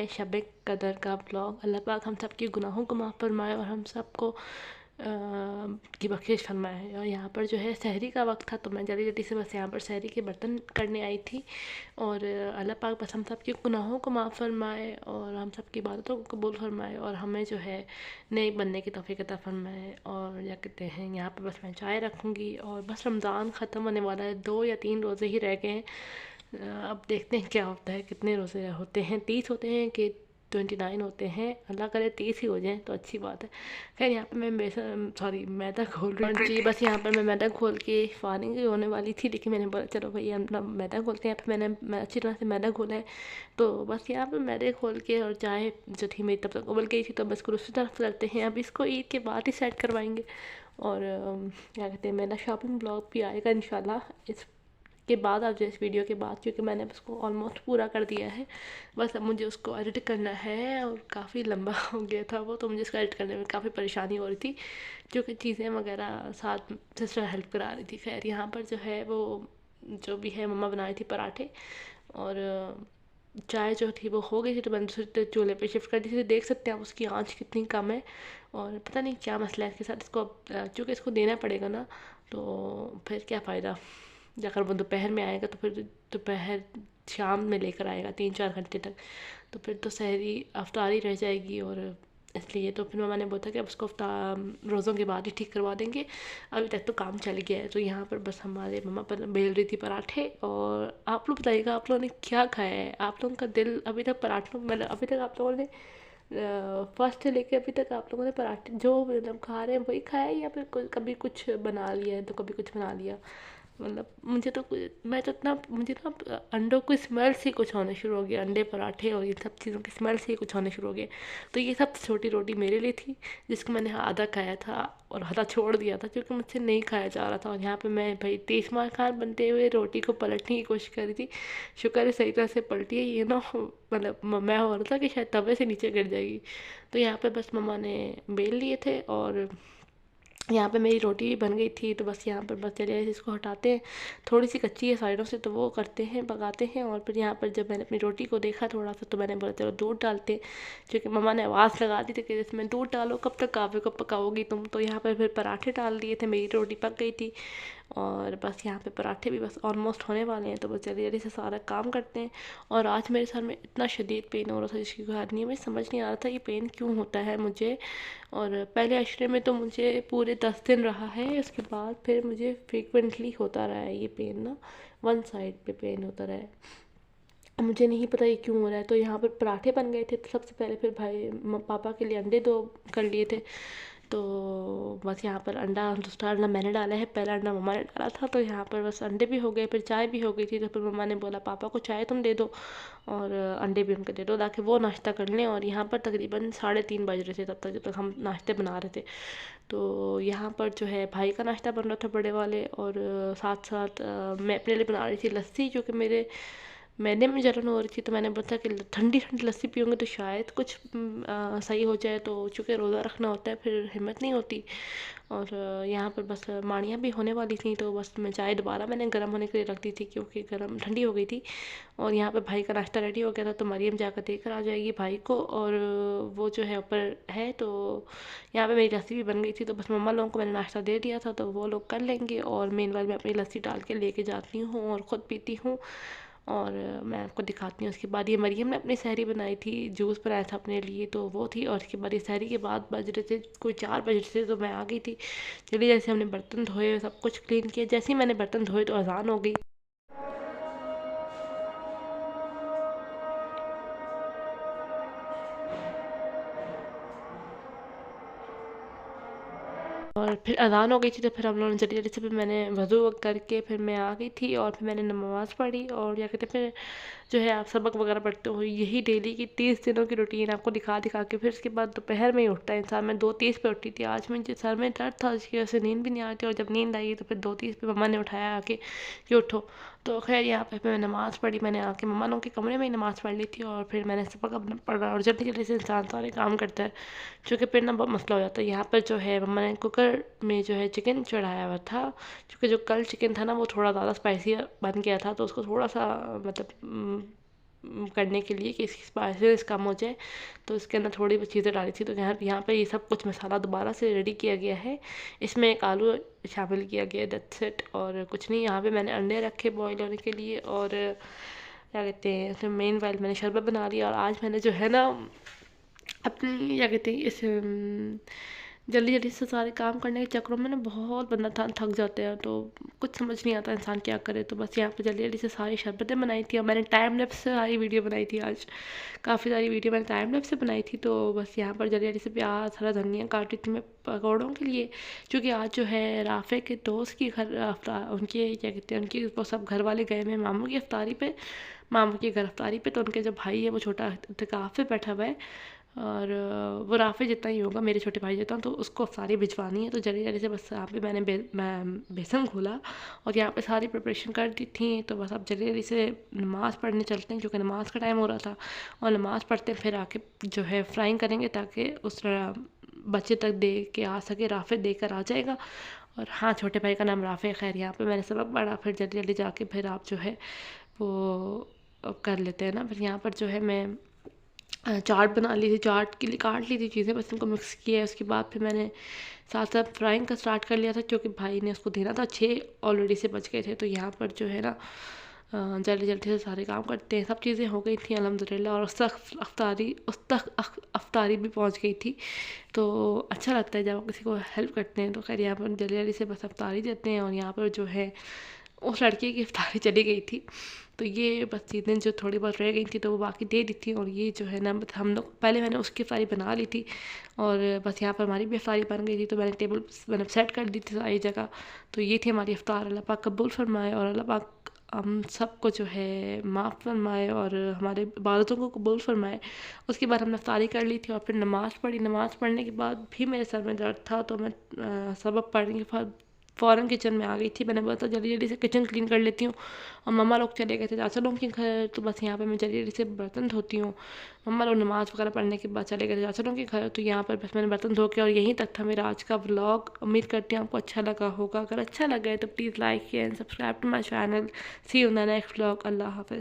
शब कदर का ब्लॉग। अल्लाह पाक हम सब के गुनाहों को माफ़ फरमाए और हम सबको की बख्शिश फरमाए। और यहाँ पर जो है सहरी का वक्त था, तो मैं जल्दी जल्दी से बस यहाँ पर सहरी के बर्तन करने आई थी। और अल्लाह पाक बस हम सब के गुनाहों को माफ़ फरमाए और हम सब की इबादतों को कबूल फरमाए और हमें जो है नए बनने की तौफीक अता फरमाए। और क्या कहते हैं, यहाँ पर बस मैं चाय रखूँगी और बस रमज़ान ख़त्म होने वाला है, 2 या 3 रोज़े ही रह गए हैं। अब देखते हैं क्या होता है, कितने रोज़े होते हैं, 30 होते हैं कि 29 होते हैं। अल्लाह करे 30 ही हो जाएं तो अच्छी बात है। खैर यहाँ पे मैं बेसन मैदा खोल रही थी। बस यहाँ पर मैं मैदा खोल के फारिग होने वाली थी, लेकिन मैंने बोला चलो भाई हम मैदा खोलते हैं। यहाँ पे मैं अच्छी तरह से मैदा खोला है, तो बस यहाँ पर मैदे खोल के और चाय जो थी मेरी तब तक उबल गई थी, तो बस दूसरी तरफ करते हैं। अब इसको ईद के बाद ही सेट करवाएंगे। और क्या कहते हैं, मेरा शॉपिंग ब्लॉग भी आएगा इंशाल्लाह इस के बाद, आप जो इस वीडियो के बाद, क्योंकि मैंने उसको ऑलमोस्ट पूरा कर दिया है। बस अब मुझे उसको एडिट करना है और काफ़ी लंबा हो गया था वो, तो मुझे उसको एडिट करने में काफ़ी परेशानी हो रही थी, क्योंकि चीज़ें वगैरह साथ सिस्टर हेल्प करा रही थी। खैर यहाँ पर जो है वो जो भी है मम्मा बना रही थी पराठे, और चाय जो थी वो हो गई थी, तो मैंने दूसरे चूल्हे पे शिफ्ट कर दी थी। देख सकते हैं आप उसकी आंच कितनी कम है, और पता नहीं क्या मसला है इसके साथ। इसको चूँकि इसको देना पड़ेगा ना, तो फिर क्या फ़ायदा। अगर वो दोपहर में आएगा तो फिर दोपहर शाम में लेकर आएगा 3-4 घंटे तक, तो फिर तो सहरी अफ्तारी रह जाएगी। और इसलिए तो फिर मम्मा ने बोला कि अब उसको रोज़ों के बाद ही ठीक करवा देंगे, अभी तक तो काम चल गया है। तो यहाँ पर बस हमारे मम्मा पर बेल रही थी पराठे। और आप लोग बताइएगा आप लोगों ने क्या खाया है? आप लोगों का दिल अभी तक पराठों, मतलब अभी तक आप लोगों ने फर्स्ट से लेके अभी तक आप लोगों ने पराठे जो मतलब खा रहे हैं वही खाया है, या फिर कभी कुछ बना लिया है तो कभी कुछ बना लिया? मतलब मुझे तो मैं तो इतना, मुझे ना अंडों की स्मेल से कुछ होने शुरू हो गया, अंडे पराठे और ये सब चीज़ों की स्मेल से ही कुछ होने शुरू हो गया। तो ये सब छोटी रोटी मेरे लिए थी, जिसको मैंने आधा खाया था और आधा छोड़ दिया था, क्योंकि मुझसे नहीं खाया जा रहा था। और यहाँ पे मैं भाई तीसरा खान बनते हुए रोटी को पलटने की कोशिश कर रही थी। शुक्र है सही तरह से पलटी है ये ना, मतलब मैं हो रहा था कि शायद तवे से नीचे गिर जाएगी। तो यहाँ पे बस मम्मा ने बेल लिए थे, और यहाँ पे मेरी रोटी भी बन गई थी। तो बस यहाँ पर बस चलिए इसको हटाते हैं, थोड़ी सी कच्ची है साइडों से, तो वो करते हैं, पकाते हैं। और फिर यहाँ पर जब मैंने अपनी रोटी को देखा थोड़ा सा, तो मैंने बोला चलो दूध डालते हैं, क्योंकि मम्मा ने आवाज़ लगा दी थी कि इसमें दूध डालो, कब तक कावे को पकाओगी तुम। तो यहाँ पर फिर पराठे डाल दिए थे, मेरी रोटी पक गई थी। और बस यहाँ पे पराठे भी बस ऑलमोस्ट होने वाले हैं, तो बस जल्दी जल्दी से सारा काम करते हैं। और आज मेरे सर में इतना शदीद पेन हो रहा था जिसकी कोई हद नहीं है, मुझे समझ नहीं आ रहा था ये पेन क्यों होता है मुझे। और पहले अशरे में तो मुझे पूरे 10 दिन रहा है, उसके बाद फिर मुझे फ्रीक्वेंटली होता रहा है ये पेन ना, वन साइड पे पेन होता रहा है। मुझे नहीं पता ये क्यों हो रहा है। तो यहाँ पर पराठे बन गए थे, तो सबसे पहले फिर भाई पापा के लिए अंडे दो कर लिए थे। तो बस यहाँ पर अंडा, दूसरा अंडा मैंने डाला है, पहला अंडा मम्मा ने डाला था। तो यहाँ पर बस अंडे भी हो गए, फिर चाय भी हो गई थी। तो फिर मम्मा ने बोला पापा को चाय तुम दे दो और अंडे भी उनको दे दो, ताकि वो नाश्ता कर लें। और यहाँ पर तकरीबन 3:30 बज रहे थे तब तक, जब तक हम नाश्ते बना रहे थे। तो यहाँ पर जो है भाई का नाश्ता बन रहा था बड़े वाले, और साथ साथ मैं अपने लिए बना रही थी लस्सी, जो कि मेरे मैंने में जलन हो रही थी। तो मैंने बोला कि ठंडी ठंडी लस्सी पियोंगे तो शायद कुछ सही हो जाए। तो चूँकि रोज़ा रखना होता है, फिर हिम्मत नहीं होती। और यहाँ पर बस माड़ियाँ भी होने वाली थी, तो बस मैं चाय दोबारा मैंने गर्म होने के लिए रख दी थी, क्योंकि गर्म ठंडी हो गई थी। और यहाँ पर भाई का नाश्ता रेडी हो गया था, तो मरियम जाकर देकर आ जाएगी भाई को। और वो जो है ऊपर है, तो यहाँ पे मेरी लस्सी भी बन गई थी। तो बस मम्मा लोगों को मैंने नाश्ता दे दिया था, तो वो लोग कर लेंगे। और मेनवाइल मैं अपनी लस्सी डाल के लेके जाती हूँ और ख़ुद पीती हूँ। और मैं आपको दिखाती हूँ। उसके बाद ये मरियम ने अपनी सहरी बनाई थी, जूस बनाया था अपने लिए, तो वो थी। और उसके बाद ये सहरी के बाद बज रहे थे कोई 4 बज रहे थे, तो मैं आ गई थी। चलिए जैसे हमने बर्तन धोए, सब कुछ क्लीन किया, जैसे ही मैंने बर्तन धोए तो अजान हो गई। और फिर अज़ान हो गई थी, तो फिर हम लोगों ने जल्दी जल्दी से, फिर मैंने वज़ू करके फिर मैं आ गई थी। और फिर मैंने नमाज़ पढ़ी, और क्या कहते हैं, फिर जो है आप सबक वगैरह पढ़ते हो, यही डेली की 30 दिनों की रूटीन आपको दिखा दिखा के। फिर उसके बाद दोपहर में ही उठता है इंसान। मैं 2:30 पे उठी थी आज, मुझे सर में दर्द था, उसकी वजह से नींद भी नहीं आ रही थी। और जब नींद आई तो फिर 2:30 पे मम्मा ने उठाया आके कि उठो। तो खैर यहाँ पे मैं नमाज़ पढ़ी, मैंने आके मम्मा लोगों के कमरे में ही नमाज़ पढ़ ली थी। और फिर मैंने सबक अपना पढ़ा, और जल्दी जल्दी से इंसान सारे काम करता है, क्योंकि फिर ना बहुत मसला हो जाता है। यहाँ पर जो है मम्मा ने कुकर में जो है चिकन चढ़ाया हुआ था, क्योंकि जो कल चिकन था ना वो थोड़ा ज़्यादा स्पाइसी बन गया था, तो उसको थोड़ा सा मतलब करने के लिए कि इसकी स्पाइसेस कम हो जाए, तो इसके अंदर थोड़ी बहुत चीज़ें डाली थी। तो यहाँ पे ये सब कुछ मसाला दोबारा से रेडी किया गया है। इसमें एक आलू शामिल किया गया, दैट्स इट, और कुछ नहीं। यहाँ पे मैंने अंडे रखे बॉईल होने के लिए, और क्या कहते हैं इसमें मेन वाइल मैंने शरबत बना लिया। और आज मैंने जो है ना अपनी क्या कहते हैं इस जल्दी जल्दी से सारे काम करने के चक्करों में ना बहुत बंदा थक जाते हैं, तो कुछ समझ नहीं आता इंसान क्या करे। तो बस यहाँ पे जल्दी जल्दी से सारी शरबतें बनाई थी, और मैंने टाइम लैप्स से सारी वीडियो बनाई थी। आज काफ़ी सारी वीडियो मैंने टाइम लैप्स से बनाई थी। तो बस यहाँ पर जल्दी जल्दी से प्याज हरा धनिया काटी थी मैं पकौड़ों के लिए, क्योंकि आज जो है राफ़े के दोस्त की घर उनके क्या कहते हैं उनकी वो सब घर वाले गए हैं मामू की अफ्तारी पे, मामू की घर अफ्तारी पे। तो उनके जो भाई है वो छोटा इत्तिकाफ़ पे बैठा हुआ है, और वो राफ़े जितना ही होगा मेरे छोटे भाई जितना, तो उसको अफ्तारी भिजवानी है। तो जल्दी जल्दी से बस यहाँ पे मैंने बेसन घोला और यहाँ पे सारी प्रिपरेशन कर दी थी। तो बस अब जल्दी जल्दी से नमाज़ पढ़ने चलते हैं, क्योंकि नमाज़ का टाइम हो रहा था। और नमाज़ पढ़ते हैं फिर आके जो है फ्राइंग करेंगे, ताकि उस बच्चे तक दे के आ सके, राफ़े देकर आ जाएगा। और हाँ, छोटे भाई का नाम राफ़े। खैर यहाँ पे मैंने सबक पढ़ा, फिर जल्दी जल्दी जाके फिर आप जो है वो कर लेते हैं ना। फिर यहाँ पर जो है मैं चाट बना ली थी, चाट के लिए काट ली थी चीज़ें, बस उनको मिक्स किया है। उसके बाद फिर मैंने साथ साथ फ्राइंग का स्टार्ट कर लिया था, क्योंकि भाई ने उसको देना था। 6 ऑलरेडी से बच गए थे। तो यहाँ पर जो है ना जल्दी जल्दी से सारे काम करते हैं। सब चीज़ें हो गई थी अल्हम्दुलिल्लाह, और उस तक अफ्तारी भी पहुँच गई थी। तो अच्छा लगता है जब आप किसी को हेल्प करते हैं। तो खैर यहाँ पर जल्दी जल्दी से बस अफ्तारी देते हैं, और यहाँ पर जो है उस लड़के की इफ्तारी चली गई थी। तो ये बस चीज़ें जो थोड़ी बहुत रह गई थी तो वो बाकी दे दी थी। और ये जो है ना हम लोग पहले मैंने उसकी इफ्तारी बना ली थी, और बस यहाँ पर हमारी भी इफ्तारी बन गई थी। तो मैंने सेट कर दी थी सारी जगह। तो ये थी हमारी इफ्तार। अल्लाह पाक कबूल फरमाए, और अल्लाह पाक हम सबको जो है माफ़ फरमाए, और हमारे इबादतों को कबूल फरमाए। उसके बाद हमने इफ्तारी कर ली थी, और फिर नमाज़ पढ़ी। नमाज़ पढ़ने के बाद भी मेरे सर में दर्द था, तो मैं सबक पढ़ने के फ़ौरन किचन में आ गई थी। मैंने बोला था जल्दी जल्दी से किचन क्लीन कर लेती हूँ, और मम्मा लोग चले गए थे चाचा लोग के घर। तो बस यहाँ पे मैं जल्दी जल्दी से बर्तन धोती हूँ। मम्मा लोग नमाज़ वगैरह पढ़ने के बाद चले गए थे चाचा लोग के घर। तो यहाँ पर बस मैंने बर्तन धो के, और यहीं तक था मेरा आज का व्लॉग। उम्मीद करती हूँ आपको अच्छा लगा होगा। अगर अच्छा लगा है तो please like and subscribe to my channel. See you in the next vlog. अल्लाह हाफ़िज़।